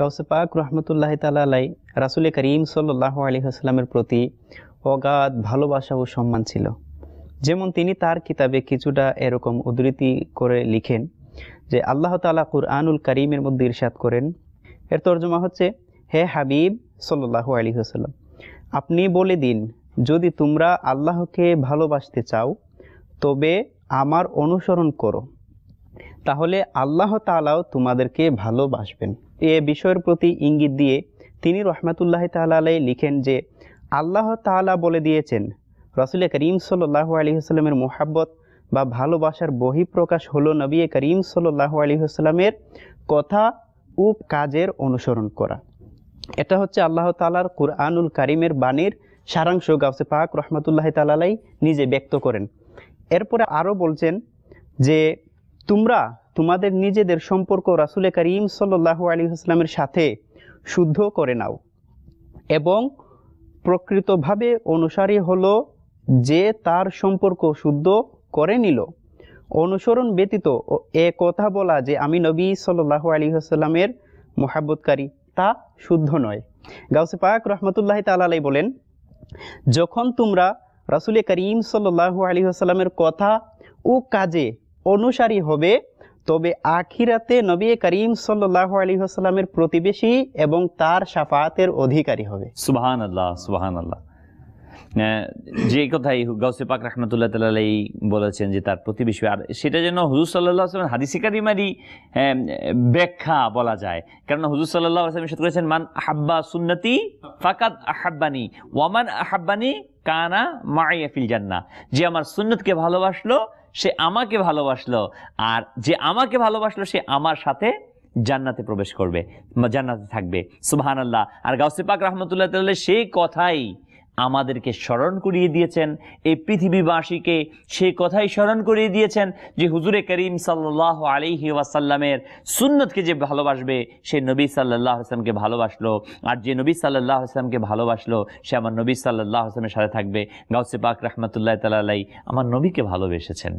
গাউসে পাক রহমতুল্লাহ তাআলা আলাই রাসূল করিম সাল্লাল্লাহু আলাইহি ওয়াসাল্লামের প্রতি অগাধ ভালোবাসা ও সম্মান ছিল। যেমন তিনি তার কিতাবে কিছুটা এরকম উদ্ধৃতি করে লিখেন যে আল্লাহ তাআলা কুরআনুল কারীমের মধ্যে ইরশাদ করেন, এর তর্জমা হচ্ছে, হে হাবিব সাল্লাল্লাহু আলাইহি ওয়াসাল্লাম, আপনি বলে দিন, যদি তোমরা আল্লাহকে ভালোবাসতে চাও তবে আমার অনুসরণ করো, তাহলে আল্লাহ তাআলাও তোমাদেরকে ভালোবাসবেন। এ বিষয়ের প্রতি ইঙ্গিত দিয়ে তিনি রহমাতুল্লাহ তাআলা আলাইহি লিখেন যে আল্লাহ তাআলা বলে দিয়েছেন, রাসূল করিম সাল্লাল্লাহু আলাইহি ওয়াসাল্লামের মুহাব্বত বা ভালোবাসার বহিঃপ্রকাশ হলো নবী করিম সাল্লাল্লাহু আলাইহি ওয়াসাল্লামের কথা ও কাজের অনুসরণ করা। এটা হচ্ছে আল্লাহ তাআলার কুরআনুল কারীমের বাণীর সারাংশ গাউসে পাক রহমাতুল্লাহ তাআলা আলাইহি নিজে ব্যক্ত করেন। এরপরে আরও বলছেন যে তোমরা তোমাদের নিজেদের সম্পর্ক রাসূল করিম সাল্লাল্লাহু আলাইহি ওয়াসাল্লামের সাথে শুদ্ধ করে নাও এবং প্রকৃতভাবে অনুসারী হলো যে তার সম্পর্ক শুদ্ধ করে নিল। অনুসরণ ব্যতীত এ কথা বলা যে আমি নবী সাল্লাল্লাহু আলাইহি ওয়াসাল্লামের মুহাব্বতকারী, তা শুদ্ধ নয়। গাউসে পাক রহমতুল্লাহ তাআলা আলাইহি বলেন, যখন তোমরা রাসূল করিম সাল্লাল্লাহু আলাইহি ওয়াসাল্লামের কথা ও কাজে অনুসারী হবে তবে আখিরাতে নবী করিম সাল্লাল্লাহু আলাইহি ওয়াসাল্লামের প্রতিবেশী এবং তার শাফাআতের অধিকারী হবে। সুবহানাল্লাহ, সুবহানাল্লাহ। যে কথাই গাউসে পাক রাহমাতুল্লাহ তাআলা আলাইহি বলেছেন যে তার প্রতিবেশী, আর সেটা যেন হুজুর সাল্লাল্লাহু আলাইহি ওয়াসাল্লাম হাদিসে কারিমারই ব্যাখ্যা বলা যায়। কারণ হুজুর সাল্লাল্লাহু আলাইহি ওয়াসাল্লাম ইরশাদ করেছেন, মান আহাব্বা সুন্নতি ফাকাদ আহাব্বানি ওয়া মান আহাব্বানি কানা মাইয়া ফিল জান্নাহ। যে আমার সুন্নতকে ভালোবাসলো সে আমাকে ভালোবাসলো, আর যে আমাকে ভালোবাসলো সে আমার সাথে জান্নাতে প্রবেশ করবে, জান্নাতে থাকবে। সুবহানাল্লাহ। আর গাউসে পাক রাহমাতুল্লাহ তাআলা সেই কথাই আমাদেরকে স্মরণ করিয়ে দিয়েছেন, এই পৃথিবীবাসীকে সেই কথাই স্মরণ করিয়ে দিয়েছেন যে হুজুরে করিম সাল্লাল্লাহু আলাইহি ওয়াসাল্লামের সুন্নতকে যে ভালোবাসবে সে নবী সাল্লাল্লাহু আলাইহি ওয়াসাল্লামকে ভালোবাসলো, আর যে নবী সাল্লাল্লাহু আলাইহি ওয়াসাল্লামকে ভালোবাসলো সে আমার নবী সাল্লাল্লাহু আলাইহি ওয়াসাল্লামের সাথে থাকবে। গাউসে পাক রাহমাতুল্লাহ তাআলা আলাইহি আমার নবীকে ভালোবেসেছেন।